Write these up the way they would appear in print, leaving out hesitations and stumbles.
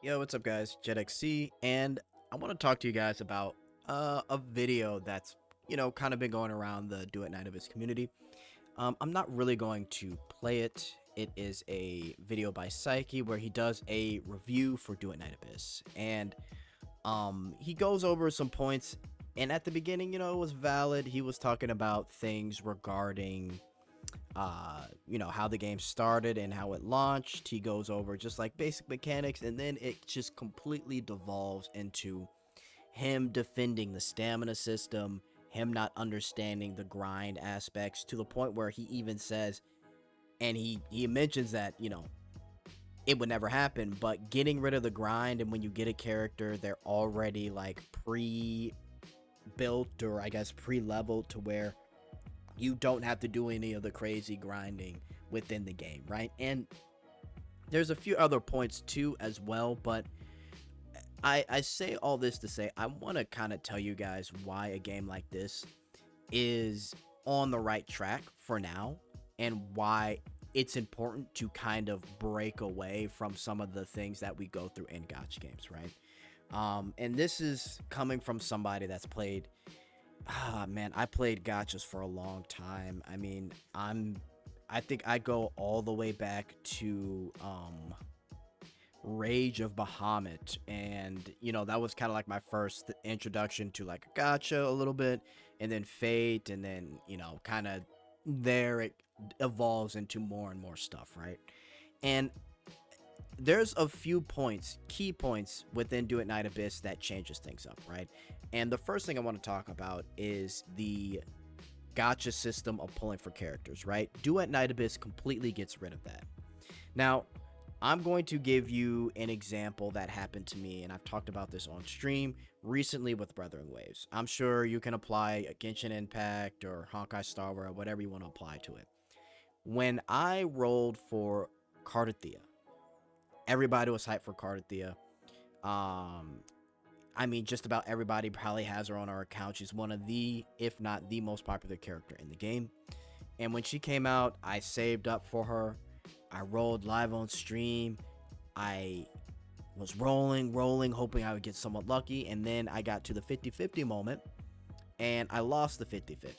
Yo, what's up, guys? Jetxc, and I want to talk to you guys about a video that's kind of been going around the Duet Night Abyss community. I'm not really going to play it. It is a video by Psyche where he does a review for Duet Night Abyss, and he goes over some points. And at the beginning, it was valid. He was talking about things regarding how the game started and how it launched. He goes over just like basic mechanics, and then it just completely devolves into him defending the stamina system, him not understanding the grind aspects, to the point where he even says, and he mentions that it would never happen, but getting rid of the grind, and when you get a character, they're already like pre built, or I guess pre-leveled, to where you don't have to do any of the crazy grinding within the game, right? And there's a few other points too as well, but I say all this to say I want to kind of tell you guys why a game like this is on the right track for now, and why it's important to kind of break away from some of the things that we go through in gotcha games, right? And this is coming from somebody that's played. Man, I played gotchas for a long time. I mean, I think I go all the way back to Rage of Bahamut, and that was kind of like my first introduction to like gotcha a little bit, and then Fate, and then kind of there it evolves into more and more stuff, right? And there's a few points, key points within Do It Night Abyss that changes things up, right? And the first thing I want to talk about is the gotcha system of pulling for characters, right? Do It Night Abyss completely gets rid of that. Now, I'm going to give you an example that happened to me, and I've talked about this on stream recently with Brethren Waves. I'm sure you can apply a Genshin Impact or Honkai Star Rail, whatever you want to apply to it. When I rolled for Cardathea, everybody was hyped for Cardathea. I mean, just about everybody probably has her on our account. She's one of the, if not the most popular character in the game. And when she came out, I saved up for her. I rolled live on stream. I was rolling, hoping I would get somewhat lucky. And then I got to the 50-50 moment, and I lost the 50-50.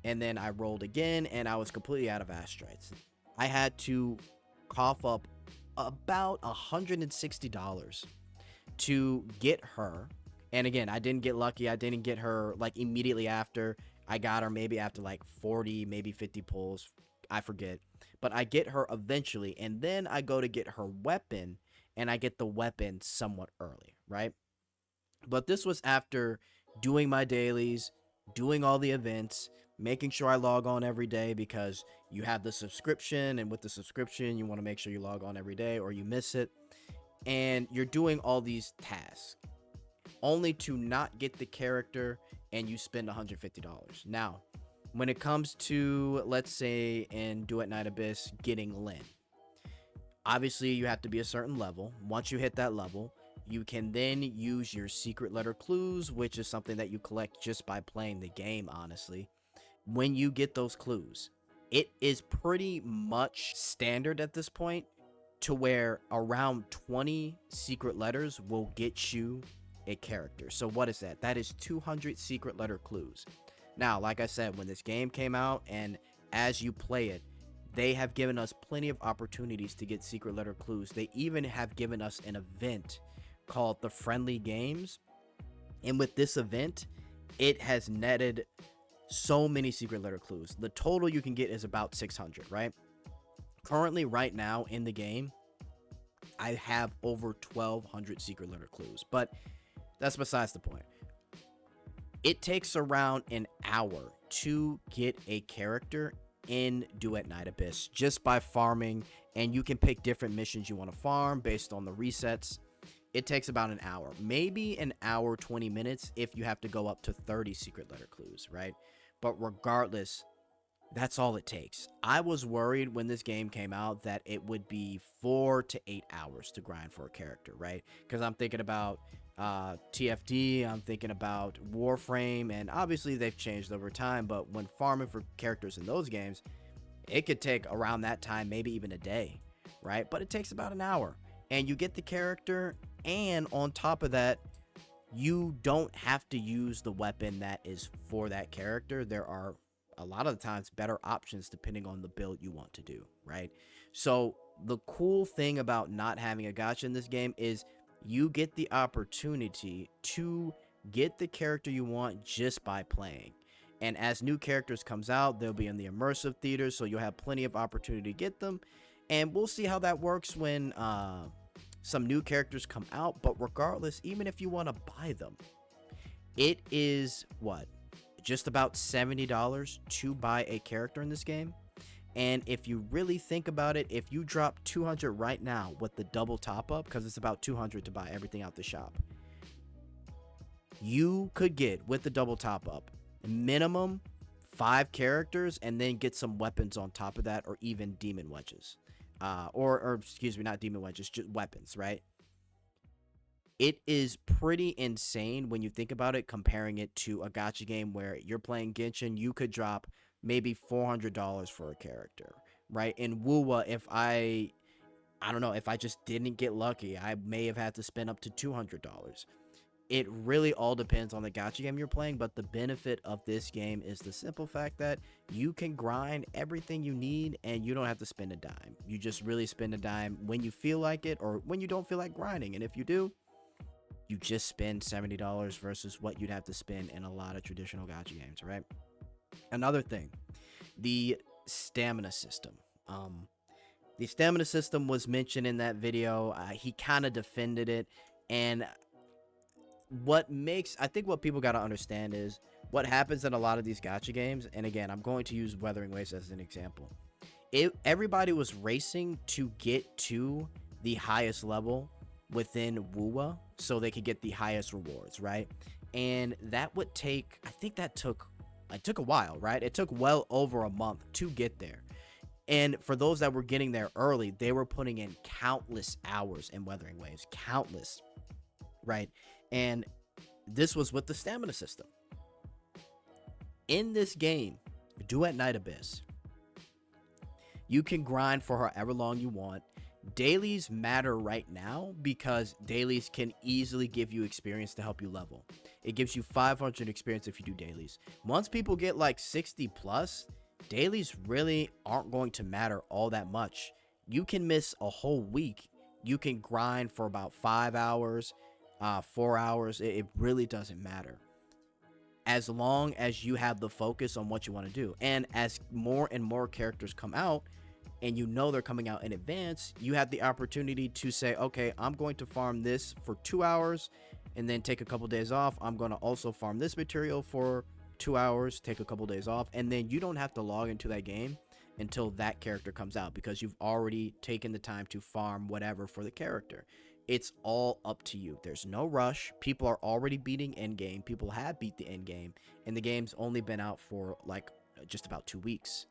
And then I rolled again, and I was completely out of astrites. I had to cough up about $160 to get her. And again, I didn't get lucky. I didn't get her like immediately after. I got her maybe after like 40, maybe 50 pulls. I forget. But I get her eventually. And then I go to get her weapon, and I get the weapon somewhat early, right? But this was after doing my dailies, doing all the events, making sure I log on every day, because you have the subscription, and with the subscription, you want to make sure you log on every day or you miss it. And you're doing all these tasks only to not get the character, and you spend $150. Now, when it comes to, let's say in Duet Night Abyss, getting Lyn, obviously you have to be a certain level. Once you hit that level, you can then use your secret letter clues, which is something that you collect just by playing the game, honestly. When you get those clues, it is pretty much standard at this point, to where around 20 secret letters will get you a character. So what is that? That is 200 secret letter clues. Now, like I said, when this game came out, and as you play it, they have given us plenty of opportunities to get secret letter clues. They even have given us an event called the Friendly Games. And with this event, it has netted so many secret letter clues. The total you can get is about 600, right? Currently, right now in the game, I have over 1,200 secret letter clues, but that's besides the point. It takes around an hour to get a character in Duet Night Abyss just by farming, and you can pick different missions you want to farm based on the resets. It takes about an hour, maybe an hour, 20 minutes if you have to go up to 30 secret letter clues, right? But regardless, that's all it takes. I was worried when this game came out that it would be 4 to 8 hours to grind for a character, right? Because I'm thinking about TFD, I'm thinking about Warframe, and obviously they've changed over time, but when farming for characters in those games, it could take around that time, maybe even a day, right? But it takes about an hour. and you get the character, and on top of that, you don't have to use the weapon that is for that character. There are a lot of the times better options depending on the build you want to do, right? So the cool thing about not having a gacha in this game is you get the opportunity to get the character you want just by playing. And as new characters comes out, they'll be in the immersive theater, so you'll have plenty of opportunity to get them. And we'll see how that works when some new characters come out. But regardless, even if you want to buy them, it is what, just about $70 to buy a character in this game. And if you really think about it, if you drop 200 right now with the double top up, because it's about 200 to buy everything out the shop, you could get, with the double top up, minimum 5 characters, and then get some weapons on top of that, or even demon wedges. Or excuse me, not demon wedges, just weapons, right? It is pretty insane when you think about it, comparing it to a gacha game where you're playing Genshin. You could drop maybe $400 for a character, right? In Wuwa, if I don't know, if I just didn't get lucky, I may have had to spend up to $200. It really all depends on the gacha game you're playing, but the benefit of this game is the simple fact that you can grind everything you need and you don't have to spend a dime. You just really spend a dime when you feel like it, or when you don't feel like grinding. And if you do, you just spend $70 versus what you'd have to spend in a lot of traditional gacha games, right? Another thing, the stamina system. The stamina system was mentioned in that video. He kind of defended it, and I think what people got to understand is what happens in a lot of these gacha games. And again, I'm going to use Wuthering Waves as an example. Everybody was racing to get to the highest level within Wuwa so they could get the highest rewards, right? And that would take, I think that took a while, right? It took well over a month to get there. And for those that were getting there early, they were putting in countless hours in Wuthering Waves, countless, right? And this was with the stamina system. In this game, Duet Night Abyss, you can grind for however long you want. Dailies matter right now because dailies can easily give you experience to help you level. It gives you 500 experience if you do dailies. Once people get like 60 plus, dailies really aren't going to matter all that much. You can miss a whole week. You can grind for about 5 hours, 4 hours. It really doesn't matter, as long as you have the focus on what you want to do. And as more and more characters come out, and you know they're coming out in advance, you have the opportunity to say, okay, I'm going to farm this for 2 hours and then take a couple days off. I'm going to also farm this material for 2 hours, take a couple days off, and then you don't have to log into that game until that character comes out, because you've already taken the time to farm whatever for the character. It's all up to you. There's no rush. People are already beating endgame. People have beat the endgame, and the game's only been out for like just about 2 weeks.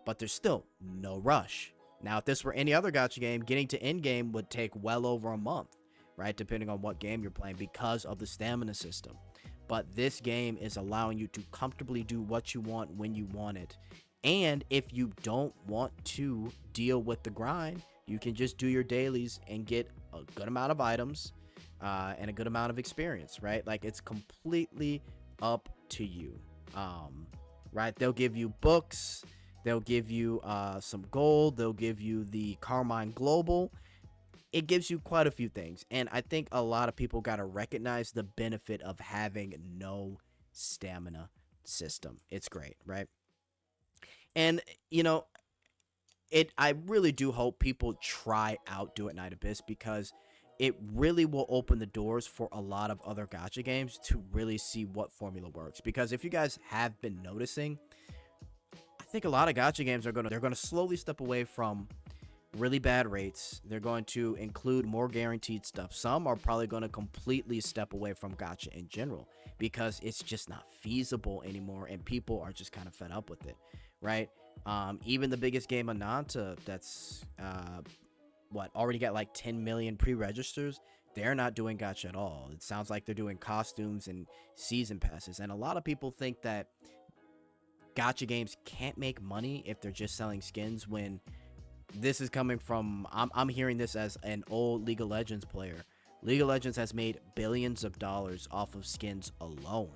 But there's still no rush. Now, if this were any other gacha game, getting to endgame would take well over a month, right? Depending on what game you're playing, because of the stamina system. But this game is allowing you to comfortably do what you want when you want it. And if you don't want to deal with the grind, you can just do your dailies and get a good amount of items and a good amount of experience, right? Like, it's completely up to you, right? They'll give you books. They'll give you some gold. They'll give you the Carmine Global. It gives you quite a few things. And I think a lot of people got to recognize the benefit of having no stamina system. It's great, right? And, you know, I really do hope people try out Duet Night Abyss, because it really will open the doors for a lot of other gacha games to really see what formula works. Because if you guys have been noticing, I think a lot of gacha games are they're gonna slowly step away from really bad rates. They're going to include more guaranteed stuff. Some are probably going to completely step away from gacha in general, because it's just not feasible anymore, and people are just kind of fed up with it, right? Even the biggest game, Ananta, that's already got like 10 million pre-registers. They're not doing gacha at all. It sounds like they're doing costumes and season passes. And a lot of people think that gacha games can't make money if they're just selling skins, when this is coming from, I'm hearing this as an old League of Legends player. League of Legends has made billions of dollars off of skins alone,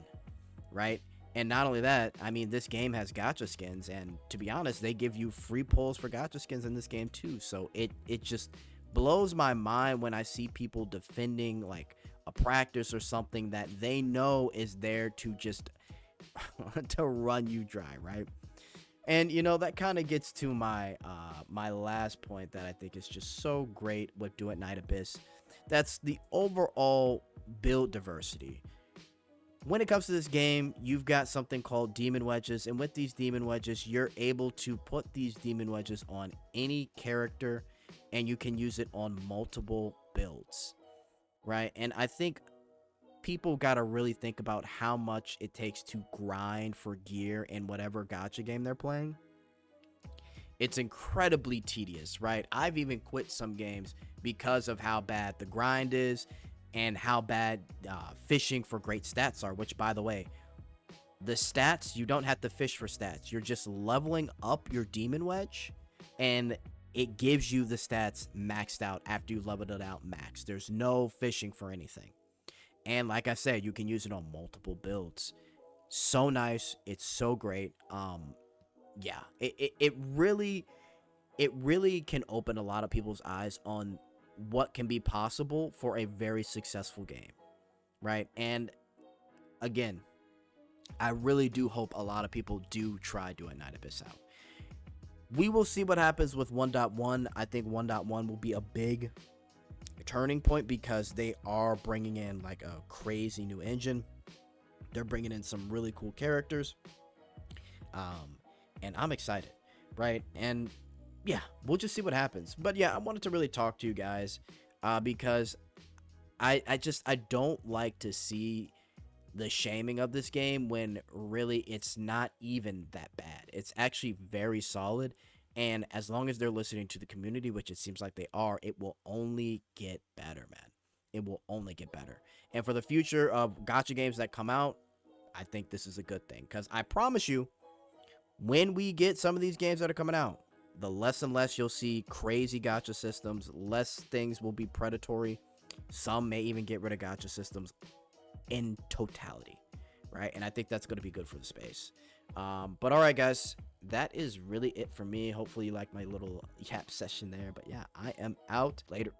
right? And not only that, I mean, this game has gacha skins, and to be honest, they give you free pulls for gacha skins in this game too. So it just blows my mind when I see people defending like a practice or something that they know is there to just to run you dry, right? And you know that kind of gets to my last point that I think is just so great with Duet Night Abyss. That's the overall build diversity. When it comes to this game, you've got something called demon wedges, and with these demon wedges, you're able to put these demon wedges on any character, and you can use it on multiple builds, right? And I think people got to really think about how much it takes to grind for gear in whatever gacha game they're playing. It's incredibly tedious, right? I've even quit some games because of how bad the grind is and how bad fishing for great stats are, which, by the way, the stats, you don't have to fish for stats. You're just leveling up your demon wedge, and it gives you the stats maxed out after you've leveled it out max. There's no fishing for anything. And like I said, you can use it on multiple builds. So nice. It's so great. Yeah, it really can open a lot of people's eyes on what can be possible for a very successful game, right? And again, I really do hope a lot of people do try Duet Night Abyss out. We will see what happens with 1.1. I think 1.1 will be a big turning point because they are bringing in like a crazy new engine. They're bringing in some really cool characters. And I'm excited, right? And yeah, we'll just see what happens. But yeah, I wanted to really talk to you guys because I don't like to see the shaming of this game when really it's not even that bad. It's actually very solid. And as long as they're listening to the community, which it seems like they are, it will only get better, man. It will only get better. And for the future of gacha games that come out, I think this is a good thing. Because I promise you, when we get some of these games that are coming out, the less and less you'll see crazy gacha systems, less things will be predatory. Some may even get rid of gacha systems in totality, right? And I think that's going to be good for the space. But all right, guys, that is really it for me. Hopefully you like my little yap session there. But yeah, I am out. Later.